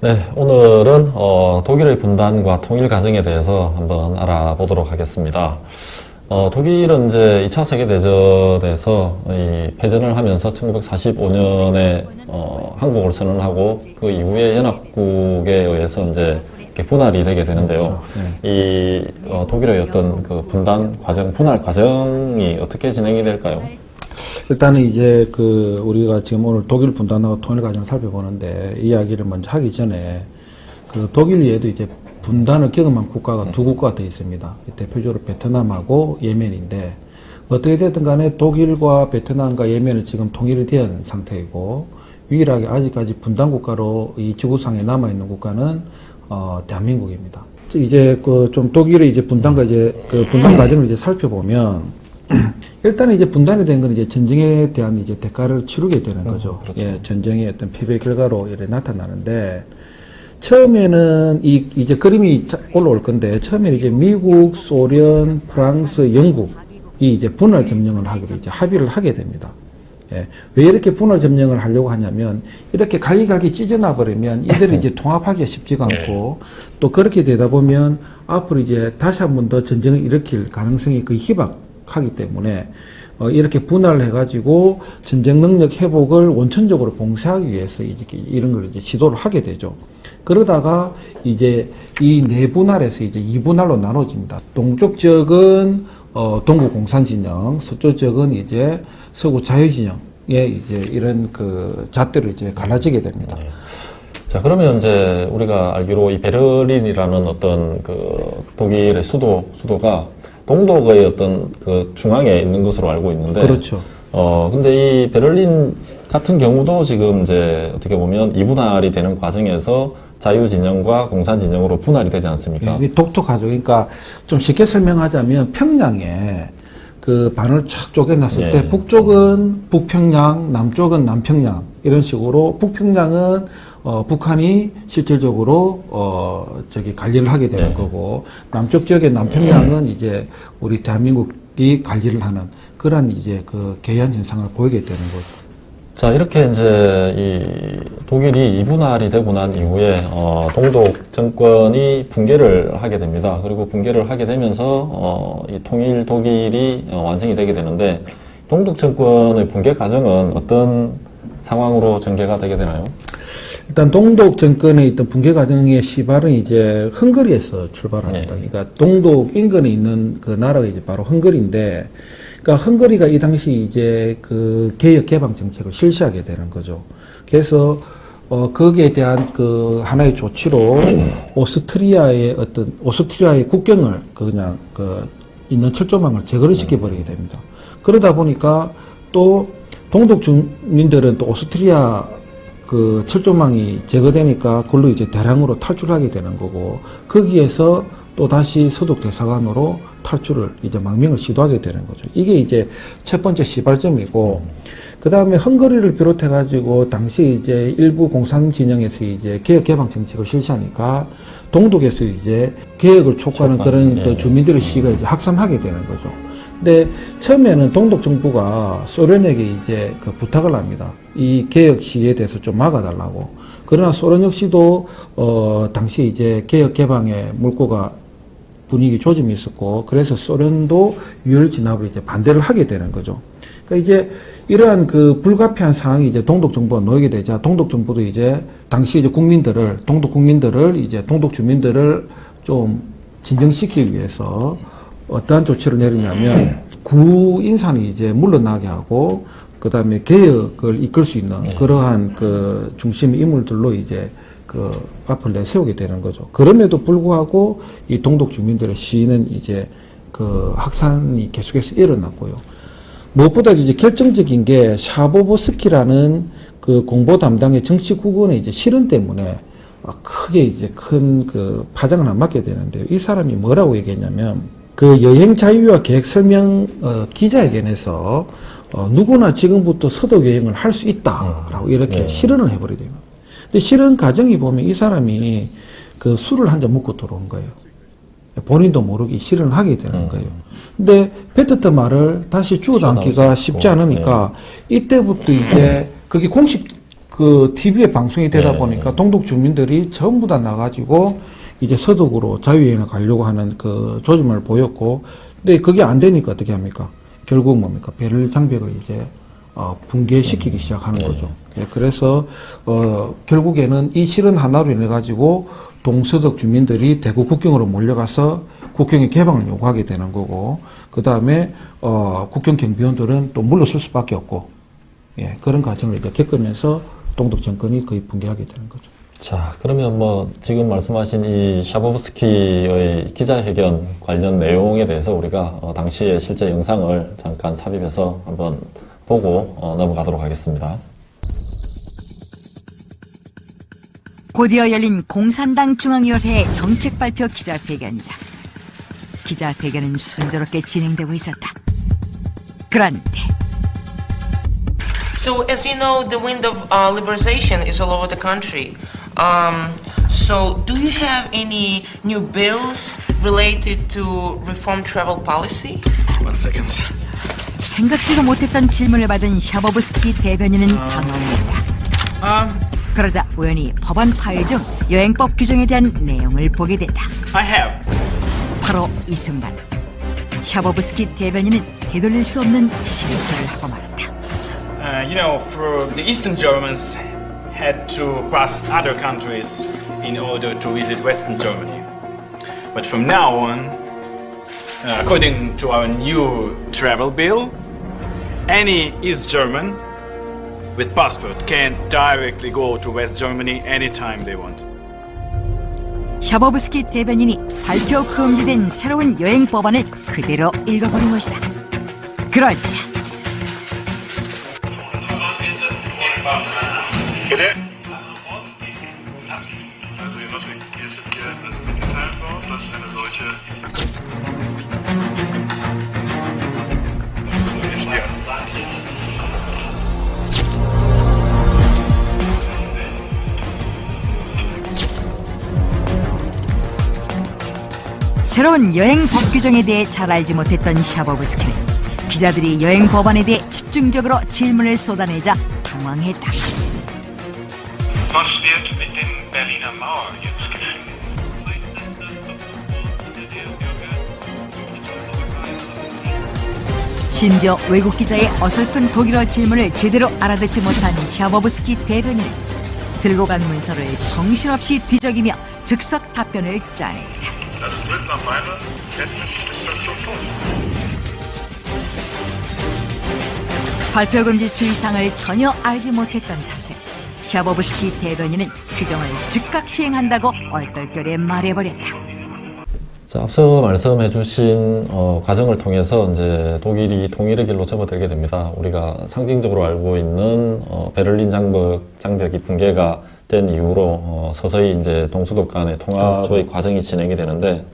네, 오늘은 독일의 분단과 통일 과정에 대해서 한번 알아보도록 하겠습니다. 독일은 이제 2차 세계대전에서 패전을 하면서 1945년에 항복을 선언하고 그 이후에 연합국에 의해서 이제 이렇게 분할이 되게 되는데요. 그렇죠. 네. 독일의 어떤 그 분단 과정, 분할 과정이 어떻게 진행이 될까요? 일단은 이제 우리가 지금 오늘 독일 분단하고 통일 과정을 살펴보는데 이야기를 먼저 하기 전에 독일 외에도 이제 분단을 경험한 국가가 두 국가가 더 있습니다. 대표적으로 베트남하고 예멘인데 어떻게 됐든 간에 독일과 베트남과 예멘은 지금 통일이 된 상태이고 유일하게 아직까지 분단 국가로 이 지구상에 남아있는 국가는 대한민국입니다. 이제 좀 독일의 이제 분단과 분단 과정을 이제 살펴보면 일단은 이제 분단이 된 건 이제 전쟁에 대한 이제 대가를 치르게 되는 거죠. 그렇죠. 예, 전쟁의 어떤 패배 결과로 이렇게 나타나는데 처음에는 이제 그림이 올라올 건데 처음에는 이제 미국, 소련, 프랑스, 영국이 이제 분할 점령을 하기로 이제 합의를 하게 됩니다. 예, 왜 이렇게 분할 점령을 하려고 하냐면 이렇게 갈기갈기 찢어놔 버리면 이들이 이제 통합하기가 쉽지가 않고 또 그렇게 되다 보면 앞으로 이제 다시 한 번 더 전쟁을 일으킬 가능성이 거의 희박하기 때문에 이렇게 분할을 해가지고 전쟁 능력 회복을 원천적으로 봉쇄하기 위해서 이런 걸 이제 시도를 하게 되죠. 그러다가 이제 이 네 분할에서 이제 2분할로 나눠집니다. 동쪽 지역은 동구 공산 진영, 서쪽 지역은 이제 서구 자유 진영에 이제 이런 잣대로 이제 갈라지게 됩니다. 자, 그러면 이제 우리가 알기로 이 베를린이라는 어떤 독일의 수도가 동독의 어떤 중앙에 있는 것으로 알고 있는데. 그렇죠. 근데 이 베를린 같은 경우도 지금 이제 어떻게 보면 이분할이 되는 과정에서 자유진영과 공산진영으로 분할이 되지 않습니까? 이게 독특하죠. 그러니까 좀 쉽게 설명하자면 평양에 반을 쫙 쪼개놨을 때 북쪽은 북평양, 남쪽은 남평양 이런 식으로 북평양은 북한이 실질적으로 관리를 하게 되는 거고 남쪽 지역의 남평양은 이제 우리 대한민국이 관리를 하는 그런 이제 개연 현상을 보이게 되는 거죠. 자, 이렇게 이제 이 독일이 이분할이 되고 난 이후에 동독 정권이 붕괴를 하게 됩니다. 그리고 붕괴를 하게 되면서 이 통일 독일이 완성이 되게 되는데 동독 정권의 붕괴 과정은 어떤 상황으로 전개가 되게 되나요? 일단 동독 정권의 있던 붕괴 과정의 시발은 이제 헝가리에서 출발합니다. 그러니까 동독 인근에 있는 그 나라가 이제 바로 헝가리인데, 그러니까 헝가리가 이 당시 이제 개혁 개방 정책을 실시하게 되는 거죠. 그래서 거기에 대한 하나의 조치로 오스트리아의 국경을 있는 철조망을 제거를 시켜버리게 됩니다. 그러다 보니까 또 동독 주민들은 또 오스트리아 철조망이 제거되니까 그걸로 이제 대량으로 탈출하게 되는 거고 거기에서 또 다시 서독 대사관으로 탈출을 이제 망명을 시도하게 되는 거죠. 이게 이제 첫 번째 시발점이고 그 다음에 헝가리를 비롯해 가지고 당시 이제 일부 공산 진영에서 이제 개혁 개방 정책을 실시하니까 동독에서 이제 개혁을 촉구하는 그런 주민들의 시위가 이제 확산하게 되는 거죠. 근데 처음에는 동독 정부가 소련에게 이제 부탁을 합니다. 이 개혁 시위에 대해서 좀 막아달라고. 그러나 소련 역시도 당시 이제 개혁 개방에 물꼬가 분위기 조짐이 있었고, 그래서 소련도 유혈 진압을 이제 반대를 하게 되는 거죠. 그러니까 이제 이러한 불가피한 상황이 이제 동독 정부가 놓이게 되자 동독 정부도 이제 당시 이제 동독 국민들을 이제 동독 주민들을 좀 진정시키기 위해서 어떠한 조치를 내리냐면 구 인사는 이제 물러나게 하고 그 다음에 개혁을 이끌 수 있는 그러한 중심 인물들로 이제 앞을 내세우게 되는 거죠. 그럼에도 불구하고 이 동독 주민들의 시위는 이제 확산이 계속해서 일어났고요. 무엇보다 이제 결정적인 게 샤보보스키라는 공보 담당의 정치 국원의 이제 실언 때문에 크게 이제 큰 파장을 안 맞게 되는데요. 이 사람이 뭐라고 얘기했냐면 여행 자유와 계획 설명 기자회견에서 누구나 지금부터 서독 여행을 할 수 있다라고 이렇게 실언을 해버리게 됩니다. 근데 실언 과정이 보면 이 사람이 술을 한 잔 먹고 들어온 거예요. 본인도 모르게 실언을 하게 되는 거예요. 근데 뱉었던 말을 다시 주워 담기가 쉽지 않으니까 이때부터 이제 그게 공식 그 TV에 방송이 되다 네. 보니까 동독 주민들이 전부 다 나가지고 이제 서독으로 자유여행을 가려고 하는 그 조짐을 보였고, 근데 그게 안 되니까 어떻게 합니까? 결국 뭡니까? 베를린 장벽을 이제 붕괴시키기 시작하는 거죠. 예, 그래서 결국에는 이 실현 하나로 인해 가지고 동서독 주민들이 대구 국경으로 몰려가서 국경의 개방을 요구하게 되는 거고, 그 다음에 국경 경비원들은 또 물러설 수밖에 없고, 예, 그런 과정을 이제 겪으면서 동독 정권이 거의 붕괴하게 되는 거죠. 자, 그러면 뭐 지금 말씀하신 이 샤보브스키의 기자회견 관련 내용에 대해서 우리가 당시의 실제 영상을 잠깐 삽입해서 한번 보고 넘어가도록 하겠습니다. 곧이어 열린 공산당 중앙위원회 정책 발표 기자회견이자 기자회견은 순조롭게 진행되고 있었다. 그런데 So, as you know, the wind of liberalization is all over the country. So, do you have any new bills related to reform travel policy? 1 second. 생각지도 못했던 질문을 받은 샤보브스키 대변인은 당황했다. 그러다 우연히 법안 파일 중 여행법 규정에 대한 내용을 보게 된다. I have. 바로 이 순간 샤보브스키 대변인은 되돌릴 수 없는 실수를 하고 말았다. For the Eastern Germans had to pass other countries in order to visit Western Germany. But from now on, according to our new travel bill, any East German with passport can directly go to West Germany anytime they want. 샤보브스키 대변인이 발표 금지된 새로운 여행 법안을 그대로 읽어버린 것이다. 그러자 Bitte? Also wir müssen jetzt hier mitgeteilt worden, dass eine solche ist ja. 새로운 여행 법 규정에 대해 잘 알지 못했던 샤보브스키는 기자들이 여행 법안에 대해 집중적으로 질문을 쏟아내자 당황했다. Was wird mit dem Berliner Mauer jetzt geschehen? 심지어 외국 기자의 어설픈 독일어 질문을 제대로 알아듣지 못한 샤보브스키 대변인은 들고 간 문서를 정신없이 뒤적이며 즉석 답변을 짜냈다. Das tritt nach meiner Kenntnis ist das sofort. 발표 금지 주의사항을 전혀 알지 못했던 탓에 샤보브스키 대변인은 규정을 즉각 시행한다고 얼떨결에 말해버렸다. 자, 앞서 말씀해주신 과정을 통해서 이제 독일이 통일의 길로 접어들게 됩니다. 우리가 상징적으로 알고 있는 베를린 장벽이 붕괴가 된 이후로 서서히 이제 동서독 간의 통합의 그렇죠. 과정이 진행이 되는데,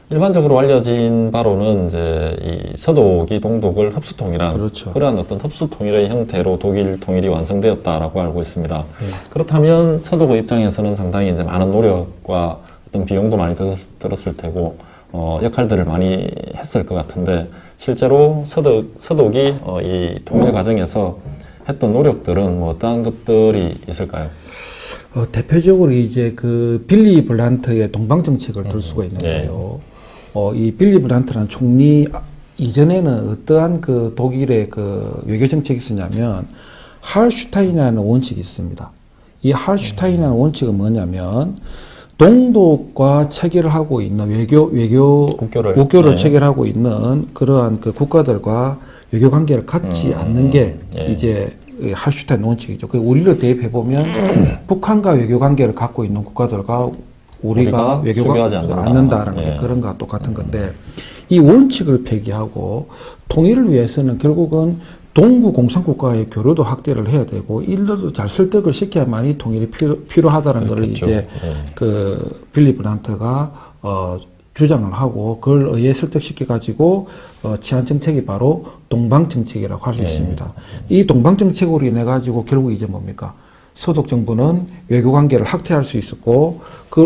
일반적으로 알려진 바로는 이제 이 서독이 동독을 흡수통일한 그렇죠. 그러한 어떤 흡수통일의 형태로 독일 통일이 완성되었다라고 알고 있습니다. 그렇다면 서독의 입장에서는 상당히 이제 많은 노력과 어떤 비용도 많이 들었을 테고 역할들을 많이 했을 것 같은데, 실제로 서독이 이 통일 과정에서 했던 노력들은 뭐 어떤 것들이 있을까요? 대표적으로 이제 그 빌리 블란트의 동방 정책을 들 수가 있는데요. 이 빌리 블란트라는 총리 이전에는 어떠한 그 독일의 그 외교 정책이 있었냐면 할슈타인이라는 원칙이 있습니다. 이 할슈타인이라는 원칙은 뭐냐면 동독과 체결을 하고 있는 국교를 네. 체결하고 있는 그러한 그 국가들과 외교 관계를 갖지 않는 게 이제 할슈타인 원칙이죠. 우리를 대입해 보면 북한과 외교 관계를 갖고 있는 국가들과 우리가 외교 수교하지 관계를 않는다. 않는다라는 게 그런 거와 똑같은 건데, 이 원칙을 폐기하고 통일을 위해서는 결국은 동구 공산국가의 교류도 확대를 해야 되고 일들도 잘 설득을 시켜야만이 통일이 필요하다는 것을 이제 그 빌리 브란트가 주장을 하고 그걸 의회 설득시켜 가지고 취한 정책이 바로 동방 정책이라고 할 수 있습니다. 이 동방 정책으로 인해 가지고 결국 이제 뭡니까? 서독 정부는 외교 관계를 확대할 수 있었고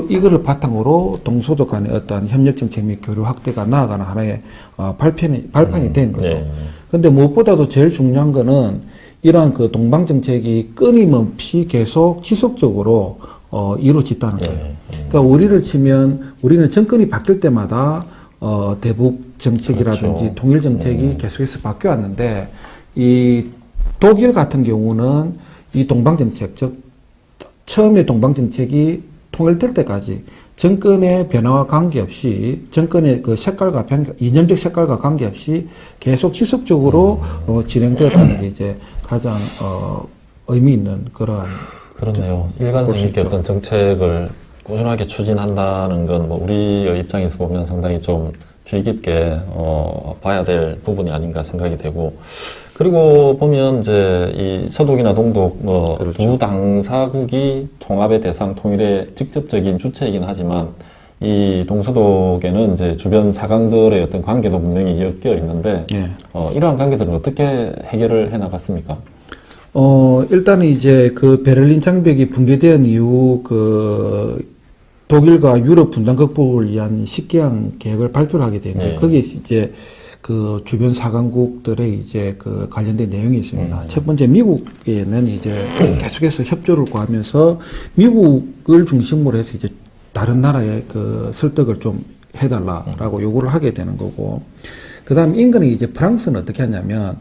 이거를 바탕으로 동서독 간의 어떤 협력 정책 및 교류 확대가 나아가는 하나의 발판이 된 거죠. 그런데 무엇보다도 제일 중요한 거는 이러한 그 동방 정책이 끊임없이 계속 지속적으로 이루어졌다는 거예요. 그러니까 우리를 치면 우리는 정권이 바뀔 때마다 대북 정책이라든지 그렇죠. 통일 정책이 계속해서 바뀌어 왔는데 이 독일 같은 경우는 이 동방 정책, 즉 처음에 동방 정책이 통일될 때까지 정권의 변화와 관계없이 정권의 그 색깔과 이념적 색깔과 관계없이 계속 지속적으로 진행되었다는 게 이제 가장 의미 있는 그러한 그렇네요. 일관성 있게 어떤 정책을 꾸준하게 추진한다는 건 뭐 우리의 입장에서 보면 상당히 좀 주의 깊게 봐야 될 부분이 아닌가 생각이 되고, 그리고 보면 이제 이 서독이나 동독 뭐 두 당사국이 통합의 대상, 통일의 직접적인 주체이긴 하지만 이 동서독에는 이제 주변 사강들의 어떤 관계도 분명히 엮여 있는데 예. 이러한 관계들은 어떻게 해결을 해 나갔습니까? 일단은 이제 그 베를린 장벽이 붕괴된 이후 그 독일과 유럽 분단 극복을 위한 10개항 계획을 발표를 하게 되는데 거기에 이제 그 주변 사강국들의 이제 그 관련된 내용이 있습니다. 첫 번째 미국에는 이제 계속해서 협조를 구하면서 미국을 중심으로 해서 이제 다른 나라의 그 설득을 좀 해달라라고 요구를 하게 되는 거고, 그 다음 인근에 이제 프랑스는 어떻게 하냐면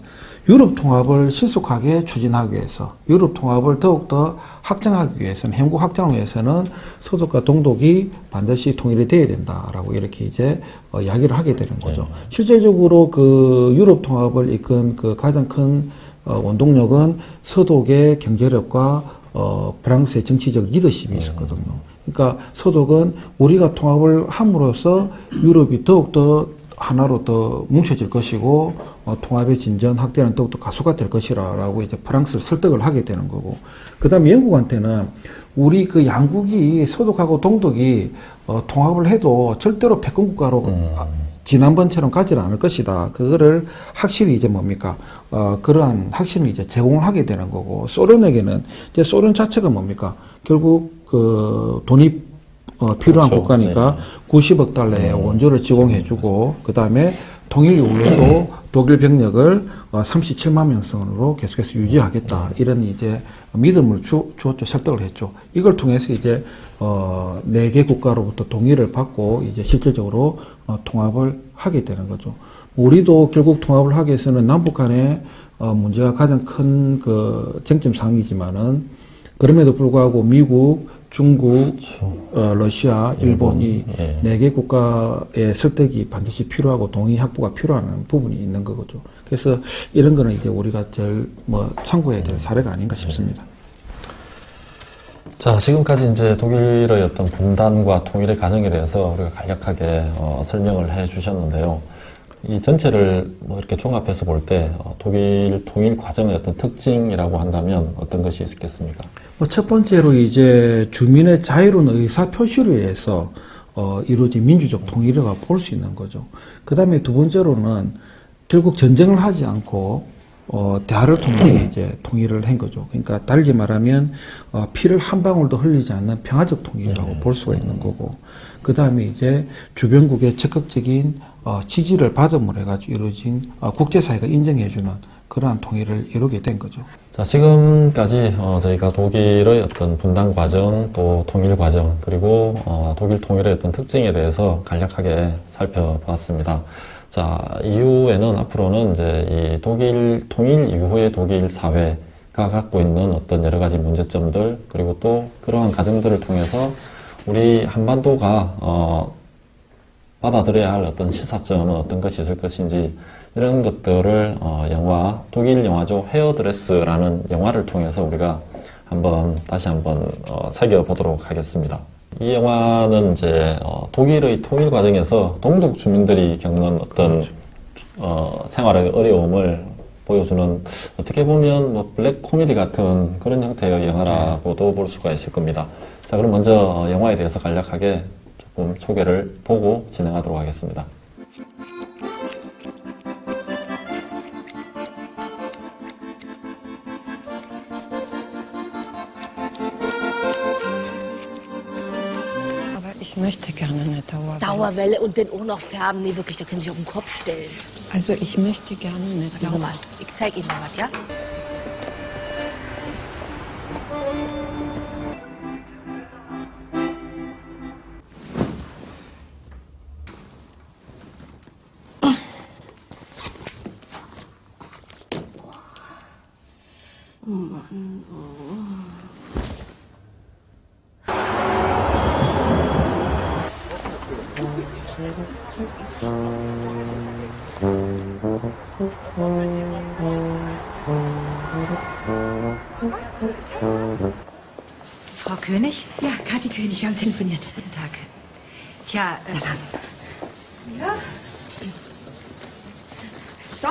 유럽 통합을 신속하게 추진하기 위해서, 유럽 통합을 더욱더 확장하기 위해서는, 행국 확장을 위해서는 서독과 동독이 반드시 통일이 돼야 된다라고 이렇게 이제 이야기를 하게 되는 거죠. 실제적으로 그 유럽 통합을 이끈 그 가장 큰 원동력은 서독의 경제력과 프랑스의 정치적 리더십이 있었거든요. 그러니까 서독은 우리가 통합을 함으로써 유럽이 더욱더 하나로 더 뭉쳐질 것이고 통합의 진전 확대는 더욱더 가속화 될 것이라고 이제 프랑스를 설득을 하게 되는 거고, 그다음에 영국한테는 우리 그 양국이 서독하고 동독이 통합을 해도 절대로 패권 국가로 지난번처럼 가지는 않을 것이다. 그거를 확실히 이제 뭡니까? 그러한 확신을 이제 제공을 하게 되는 거고, 소련에게는 이제 소련 자체가 뭡니까? 결국 그 돈이 필요한 그렇죠. 국가니까 90억 달러의 원조를 제공해주고, 그 다음에 통일 이후에도 독일 병력을 37만 명선으로 계속해서 유지하겠다. 이런 이제 믿음을 주었죠. 설득을 했죠. 이걸 통해서 이제 4개 국가로부터 동의를 받고 이제 실질적으로 통합을 하게 되는 거죠. 우리도 결국 통합을 하기 위해서는 남북 간의 문제가 가장 큰 그 쟁점 사항이지만은, 그럼에도 불구하고 미국, 중국, 러시아, 일본이 4개 국가의 설득이 반드시 필요하고 동의 확보가 필요한 부분이 있는 거죠. 그래서 이런 거는 이제 우리가 제일 참고해야 될 사례가 아닌가 싶습니다. 자, 지금까지 이제 독일의 어떤 분단과 통일의 과정에 대해서 우리가 간략하게 설명을 해 주셨는데요. 이 전체를 뭐 이렇게 종합해서 볼 때 독일 통일 과정의 어떤 특징이라고 한다면 어떤 것이 있겠습니까? 첫 번째로 이제 주민의 자유로운 의사 표시를 위해서 이루어진 민주적 통일이라고 볼 수 있는 거죠. 그 다음에 두 번째로는 결국 전쟁을 하지 않고 대화를 통해서 이제 통일을 한 거죠. 그러니까 달리 말하면 피를 한 방울도 흘리지 않는 평화적 통일이라고 볼 수가 있는 거고, 그 다음에 이제 주변국의 적극적인 지지를 받음으로 해가지고 이루어진 국제사회가 인정해주는 그러한 통일을 이루게 된 거죠. 자, 지금까지 저희가 독일의 어떤 분단 과정, 또 통일 과정, 그리고 독일 통일의 어떤 특징에 대해서 간략하게 살펴봤습니다. 자, 이후에는 앞으로는 이제 이 독일 통일 이후의 독일 사회가 갖고 있는 어떤 여러 가지 문제점들, 그리고 또 그러한 과정들을 통해서 우리 한반도가 받아들여야 할 어떤 시사점은 어떤 것이 있을 것인지, 이런 것들을 영화, 독일 영화죠. 헤어드레스라는 영화를 통해서 우리가 다시 한번 새겨보도록 하겠습니다. 이 영화는 이제 독일의 통일 과정에서 동독 주민들이 겪는 어떤 생활의 어려움을 보여주는, 어떻게 보면 뭐 블랙 코미디 같은 그런 형태의 영화라고도 볼 수가 있을 겁니다. 자, 그럼 먼저 영화에 대해서 간략하게 조금 소개를 보고 진행하도록 하겠습니다. Aber ich möchte gerne eine Dauerwelle. Dauerwelle und den auch noch färben. Nee, wirklich, da können Sie sich auf den Kopf stellen. Also ich möchte gerne eine Warte Dauerwelle. mal, ich zeig Ihnen mal was, ja? Frau König? Ja, Kathi König, wir haben telefoniert. Guten Tag. Tja, ja. So,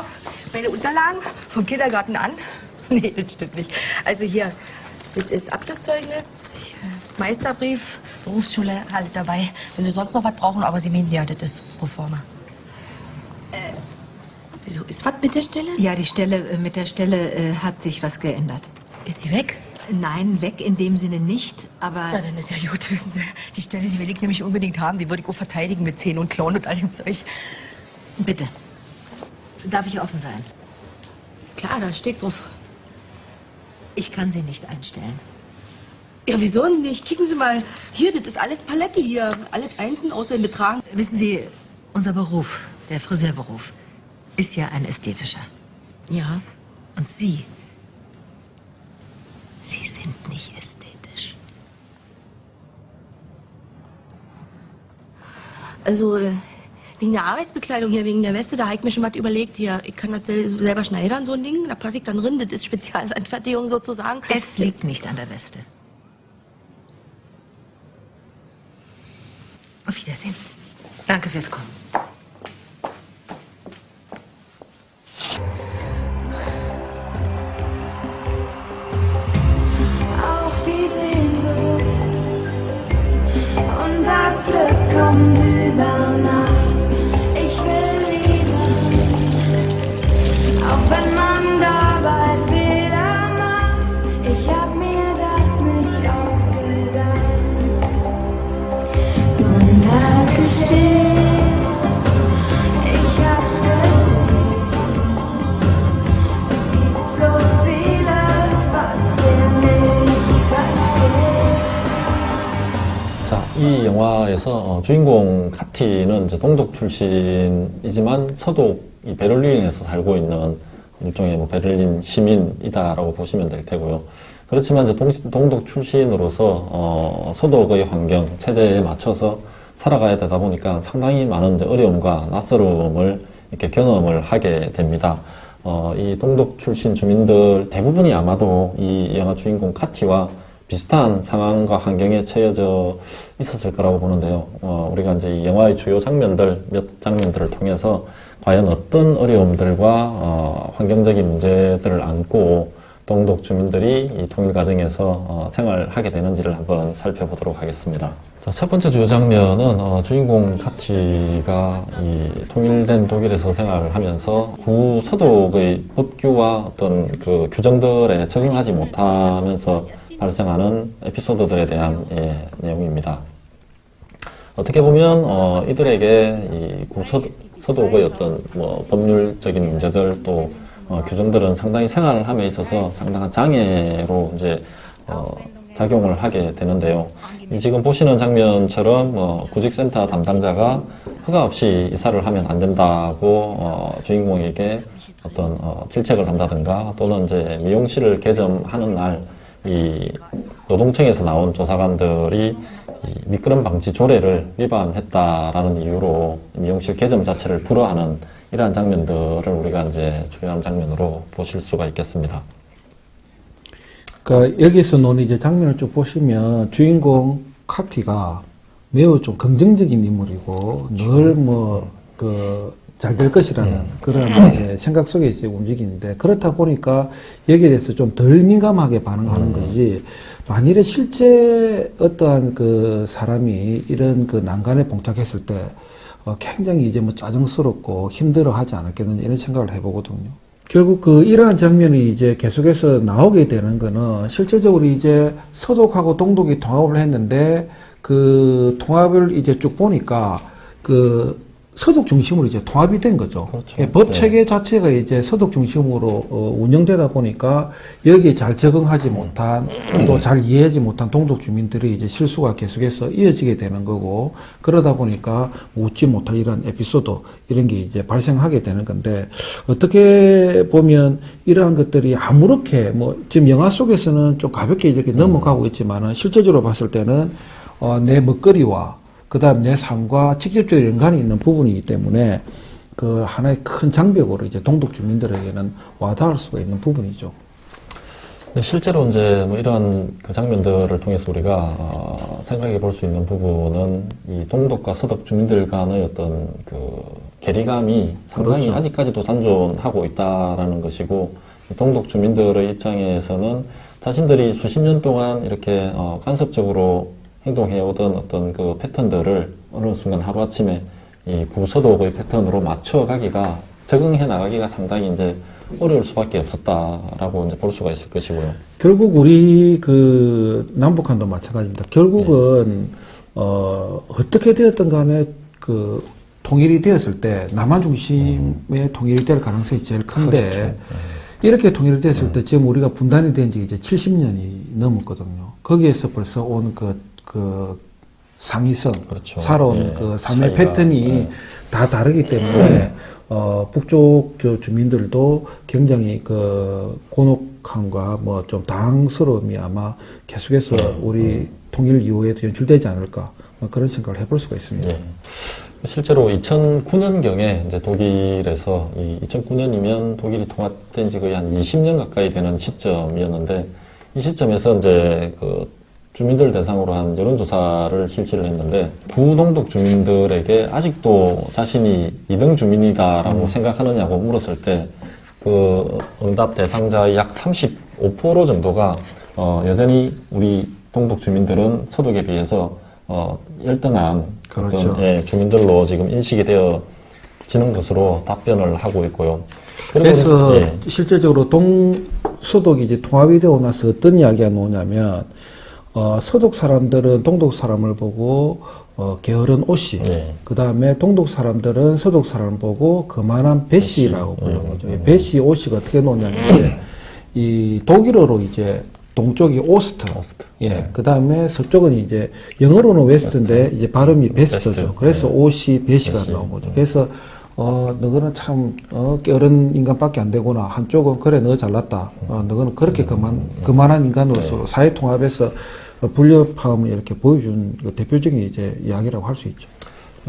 meine Unterlagen vom Kindergarten an. Nee, das stimmt nicht. Also hier, das ist Abschlusszeugnis, Meisterbrief, Berufsschule, alles dabei. Wenn Sie sonst noch was brauchen, aber Sie meinen ja, das ist pro forma. Wieso, ist was mit der Stelle? Ja, die Stelle, mit der Stelle hat sich was geändert. Ist sie weg? Nein, weg in dem Sinne nicht, aber... Na, dann ist ja gut, wissen Sie. Die Stelle, die will ich nämlich unbedingt haben. Die würde ich auch verteidigen mit Zähnen und Klauen und all dem Zeug. Bitte. Darf ich offen sein? Klar, da steht drauf. Ich kann Sie nicht einstellen. Ja, wieso nicht? Kicken Sie mal. Hier, das ist alles Palette hier. Alles einzeln außer im Betragen. Wissen Sie, unser Beruf, der Friseurberuf, ist ja ein ästhetischer. Ja. Und Sie sind nicht ästhetisch. Also, wegen der Arbeitsbekleidung hier, wegen der Weste, da habe ich mir schon was überlegt. Hier, ich kann das selber schneidern, so ein Ding. Da passe ich dann drin. Das ist Spezialanfertigung sozusagen. Es liegt nicht an der Weste. Auf Wiedersehen. Danke fürs Kommen. Auf die Sehnsucht und das Glück kommt über Nacht. Ich will lieben, auch wenn man dabei Fehler macht. Ich hab mir das nicht ausgedacht. Wunder geschehen, ich hab's gesehen. Es gibt so vieles, was wir nicht verstehen. 자, 이 영화에서 주인공 카티는 이제 동독 출신이지만 서독 이 베를린에서 살고 있는 일종의 뭐 베를린 시민이다라고 보시면 될 테고요. 그렇지만 이제 동독 출신으로서 서독의 환경, 체제에 맞춰서 살아가야 되다 보니까 상당히 많은 이제 어려움과 낯설음을 이렇게 경험을 하게 됩니다. 이 동독 출신 주민들 대부분이 아마도 이 영화 주인공 카티와 비슷한 상황과 환경에 처해져 있었을 거라고 보는데요. 우리가 이제 이 영화의 주요 장면들, 몇 장면들을 통해서 과연 어떤 어려움들과 환경적인 문제들을 안고 동독 주민들이 이 통일 과정에서 생활하게 되는지를 한번 살펴보도록 하겠습니다. 자, 첫 번째 주요 장면은 주인공 카티가 이 통일된 독일에서 생활을 하면서 구서독의 법규와 어떤 그 규정들에 적응하지 못하면서 발생하는 에피소드들에 대한 내용입니다. 어떻게 보면 이들에게 이 구서독의 어떤 뭐 법률적인 문제들 또 규정들은 상당히 생활함에 있어서 상당한 장애로 이제 작용을 하게 되는데요. 이 지금 보시는 장면처럼 구직센터 담당자가 허가 없이 이사를 하면 안 된다고 주인공에게 어떤 질책을 한다든가 또는 이제 미용실을 개점하는 날 이 노동청에서 나온 조사관들이 이 미끄럼 방지 조례를 위반했다라는 이유로 미용실 개점 자체를 불허하는 이러한 장면들을 우리가 이제 주요한 장면으로 보실 수가 있겠습니다. 그러니까 여기서 노는 이제 장면을 쭉 보시면 주인공 카티가 매우 좀 긍정적인 인물이고 늘 잘 될 것이라는 그런 이제 생각 속에 이제 움직이는데 그렇다 보니까 여기에 대해서 좀 덜 민감하게 반응하는 거지 만일에 실제 어떠한 그 사람이 이런 그 난간에 봉착했을 때 굉장히 이제 뭐 짜증스럽고 힘들어하지 않았겠느냐 이런 생각을 해보거든요. 결국 이러한 장면이 이제 계속해서 나오게 되는 거는 실질적으로 이제 서독하고 동독이 통합을 했는데 그 통합을 이제 쭉 보니까 서독 중심으로 이제 통합이 된 거죠. 그렇죠. 예, 법 체계 자체가 이제 서독 중심으로 운영되다 보니까 여기에 잘 적응하지 못한 또 잘 이해하지 못한 동독 주민들이 이제 실수가 계속해서 이어지게 되는 거고 그러다 보니까 웃지 못할 이런 에피소드 이런 게 이제 발생하게 되는 건데 어떻게 보면 이러한 것들이 아무렇게 뭐 지금 영화 속에서는 좀 가볍게 이렇게 넘어가고 있지만은 실제적으로 봤을 때는 내 먹거리와 그 다음 내 삶과 직접적인 연관이 있는 부분이기 때문에 그 하나의 큰 장벽으로 이제 동독 주민들에게는 와닿을 수가 있는 부분이죠. 근데 실제로 이제 뭐 이러한 그 장면들을 통해서 우리가 생각해 볼 수 있는 부분은 이 동독과 서독 주민들 간의 어떤 그 괴리감이 상당히 그렇죠. 아직까지도 잔존하고 있다라는 것이고 동독 주민들의 입장에서는 자신들이 수십 년 동안 이렇게 간섭적으로 행동해오던 어떤 그 패턴들을 어느 순간 하루아침에 이 구서독의 패턴으로 맞춰가기가, 적응해 나가기가 상당히 이제 어려울 수밖에 없었다라고 이제 볼 수가 있을 것이고요. 결국 우리 그 남북한도 마찬가지입니다. 결국은 어떻게 되었든 간에 그 통일이 되었을 때 남한 중심의 통일이 될 가능성이 제일 큰데 그렇죠. 이렇게 통일이 됐을 때 지금 우리가 분단이 된 지 이제 70년이 넘었거든요. 거기에서 벌써 온 그 상위성, 그렇죠. 살아온 예, 그 삶의 차이가, 패턴이 예. 다 다르기 때문에 북쪽 저 주민들도 굉장히 그 곤혹함과 뭐 좀 당황스러움이 아마 계속해서 우리 통일 이후에도 연출되지 않을까 뭐 그런 생각을 해볼 수가 있습니다. 예. 실제로 2009년경에 이제 독일에서 2009년이면 독일이 통합된 지 거의 한 20년 가까이 되는 시점이었는데 이 시점에서 이제 그 주민들 대상으로 한 여론조사를 실시를 했는데 부동독 주민들에게 아직도 자신이 2등 주민이다라고 생각하느냐고 물었을 때 그 응답 대상자의 약 35% 정도가 여전히 우리 동독 주민들은 서독에 비해서 열등한 그렇죠. 어떤 주민들로 지금 인식이 되어지는 것으로 답변을 하고 있고요. 그래서 실제적으로 서독이 이제 통합이 되고 나서 어떤 이야기가 나오냐면 서독 사람들은 동독 사람을 보고 게으른 오씨, 그 다음에 동독 사람들은 서독 사람을 보고 거만한 배씨라고 부르는 거죠. 배씨, 오씨가 어떻게 나오냐면 이제 이 독일어로 이제 동쪽이 오스트, 예, 그 다음에 서쪽은 이제 영어로는 웨스트인데 이제 발음이 베스트죠. 그래서 오씨, 배씨가 나온 거죠. 그래서 너는 참 게으른 인간밖에 안 되구나. 한쪽은 그래 너 잘났다. 너는 그렇게 그만한 인간으로서 사회 통합에서 불협화음을 이렇게 보여준 그 대표적인 이제 이야기라고 할 수 있죠.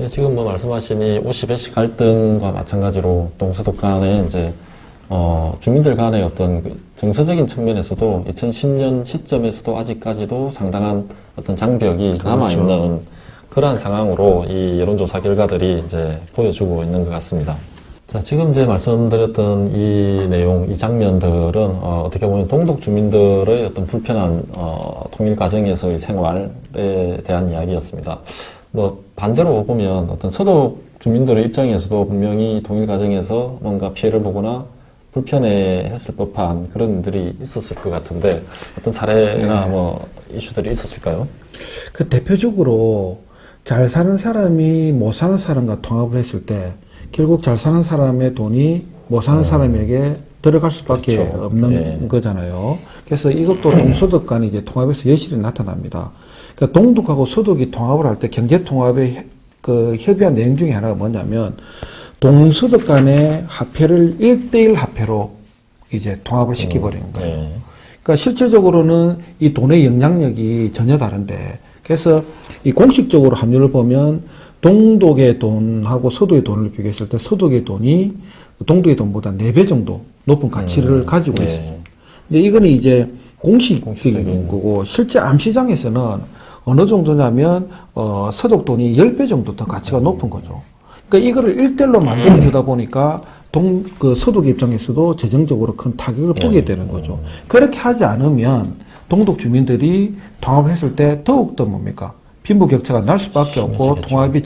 지금 뭐 말씀하신 이 오씨 배씨 갈등과 마찬가지로 동서독 간에 이제 주민들 간의 어떤 그 정서적인 측면에서도 2010년 시점에서도 아직까지도 상당한 어떤 장벽이 그렇죠. 남아있는 그러한 상황으로 이 여론조사 결과들이 이제 보여주고 있는 것 같습니다. 자, 지금 이제 말씀드렸던 이 내용, 이 장면들은 어떻게 보면 동독 주민들의 어떤 불편한 통일 과정에서의 생활에 대한 이야기였습니다. 뭐 반대로 보면 어떤 서독 주민들의 입장에서도 분명히 통일 과정에서 뭔가 피해를 보거나 불편해했을 법한 그런 일들이 있었을 것 같은데 어떤 사례나 뭐 이슈들이 있었을까요? 그 대표적으로 잘 사는 사람이 못 사는 사람과 통합을 했을 때 결국 잘 사는 사람의 돈이 못 사는 사람에게 들어갈 수밖에 그렇죠. 없는 거잖아요. 그래서 이것도 동서독 간의 이제 통합에서 여실히 나타납니다. 그러니까 동독하고 서독이 통합을 할 때 경제 통합의 그 협의한 내용 중에 하나가 뭐냐면 동서독 간의 화폐를 1대1 화폐로 이제 통합을 시켜버리는 거예요. 그러니까 실질적으로는 이 돈의 영향력이 전혀 다른데 그래서 이 공식적으로 환율을 보면 동독의 돈하고 서독의 돈을 비교했을 때 서독의 돈이 동독의 돈보다 4배 정도 높은 가치를 가지고 있어요. 근데 이거는 이제 공식적인 거고 실제 암시장에서는 어느 정도냐면 서독 돈이 10배 정도 더 가치가 높은 거죠. 그러니까 이거를 1대1로 만들어 주다 보니까 서독 입장에서도 재정적으로 큰 타격을 보게 되는 거죠. 그렇게 하지 않으면 동독 주민들이 통합했을 때 더욱더 뭡니까? 빈부격차가 날 수밖에 없고 통합이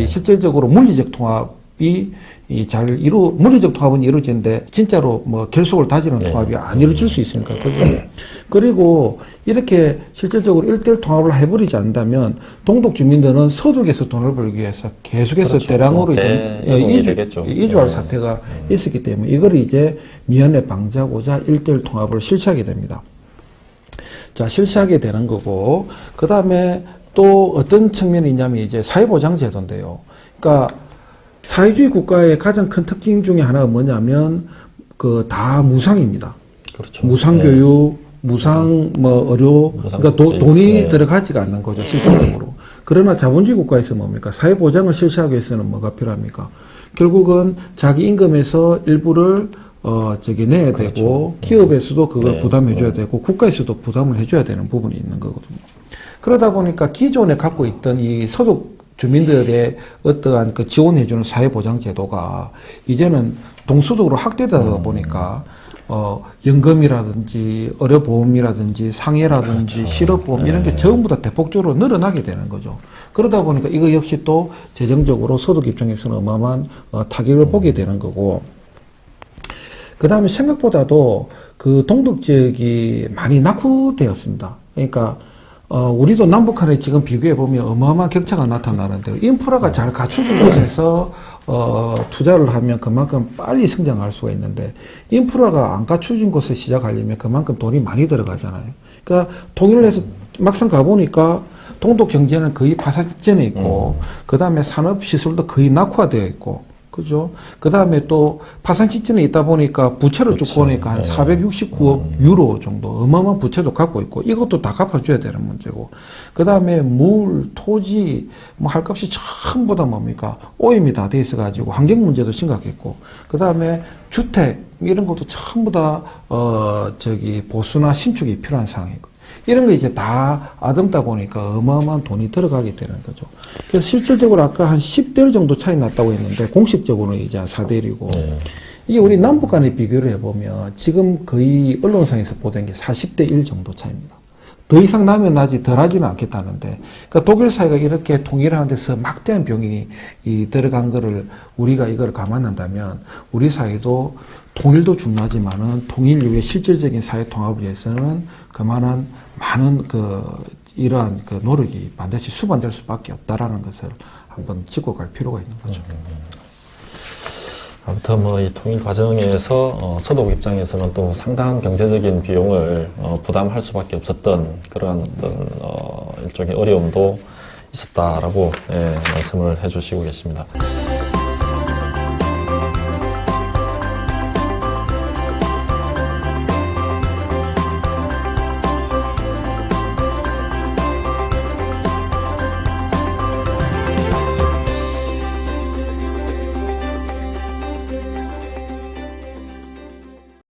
실질적으로 물리적 통합 물리적 통합은 이루어지는데 진짜로 뭐 결속을 다지는 통합이 안 이루어질 수 있으니까. 그죠? 그리고 이렇게 실질적으로 1대1 통합을 해버리지 않는다면 동독 주민들은 서독에서 돈을 벌기 위해서 계속해서 그렇죠. 대량으로 이동이 되겠죠. 이주할 예. 사태가 있었기 때문에 이걸 이제 미연에 방지하고자 1대1 통합을 실시하게 됩니다. 자, 실시하게 되는 거고, 그 다음에 또 어떤 측면이 있냐면 이제 사회보장제도인데요. 그러니까 사회주의 국가의 가장 큰 특징 중에 하나가 뭐냐면 다 무상입니다. 그렇죠. 무상교육, 무상 의료, 그러니까 돈이 들어가지가 않는 거죠, 실질적으로. 그러나 자본주의 국가에서 뭡니까? 사회보장을 실시하기 위해서는 뭐가 필요합니까? 결국은 자기 임금에서 일부를 내야 되고, 기업에서도 그걸 부담해줘야 되고, 국가에서도 부담을 해줘야 되는 부분이 있는 거거든요. 그러다 보니까 기존에 갖고 있던 이 서독 주민들의 어떠한 그 지원해주는 사회보장제도가 이제는 동서독으로 확대되다 보니까, 연금이라든지, 의료보험이라든지, 상해라든지, 그렇죠. 실업보험 이런 게 전부 다 대폭적으로 늘어나게 되는 거죠. 그러다 보니까 이거 역시 또 재정적으로 서독 입장에서는 어마어마한 타격을 보게 되는 거고, 그 다음에 생각보다도 그 동독 지역이 많이 낙후되었습니다. 그러니까, 우리도 남북한에 지금 비교해보면 어마어마한 격차가 나타나는데, 인프라가 잘 갖춰진 곳에서, 투자를 하면 그만큼 빨리 성장할 수가 있는데, 인프라가 안 갖춰진 곳에 시작하려면 그만큼 돈이 많이 들어가잖아요. 그러니까 통일을 해서 막상 가보니까 동독 경제는 거의 파산지점에 있고, 그 다음에 산업시설도 거의 낙후화되어 있고, 그죠? 그 다음에 또 파산 시점에 있다 보니까 부채를 쭉 보니까 한 469억 유로 정도 어마어마한 부채도 갖고 있고 이것도 다 갚아줘야 되는 문제고 그 다음에 물, 토지 뭐 할 값이 전부 다 뭡니까? 오염이 다 돼 있어가지고 환경 문제도 심각했고 그 다음에 주택 이런 것도 전부 다 보수나 신축이 필요한 상황이고 이런 거 이제 다 아듬다 보니까 어마어마한 돈이 들어가게 되는 거죠. 그래서 실질적으로 아까 한 10대1 정도 차이 났다고 했는데 공식적으로는 이제 한 4대1이고 이게 우리 남북 간에 비교를 해보면 지금 거의 언론상에서 보던 게 40대1 정도 차이입니다. 더 이상 나면 나지 덜 하지는 않겠다는데 그러니까 독일 사회가 이렇게 통일하는 데서 막대한 병이 들어간 거를 우리가 이걸 감안한다면 우리 사회도 통일도 중요하지만은 통일 이후에 실질적인 사회 통합을 위해서는 그만한 많은 이러한 노력이 반드시 수반될 수밖에 없다라는 것을 한번 짚고 갈 필요가 있는 거죠. 아무튼 이 통일 과정에서 서독 입장에서는 또 상당한 경제적인 비용을 부담할 수밖에 없었던 그러한 어떤 일종의 어려움도 있었다라고 말씀을 해주시고 계십니다.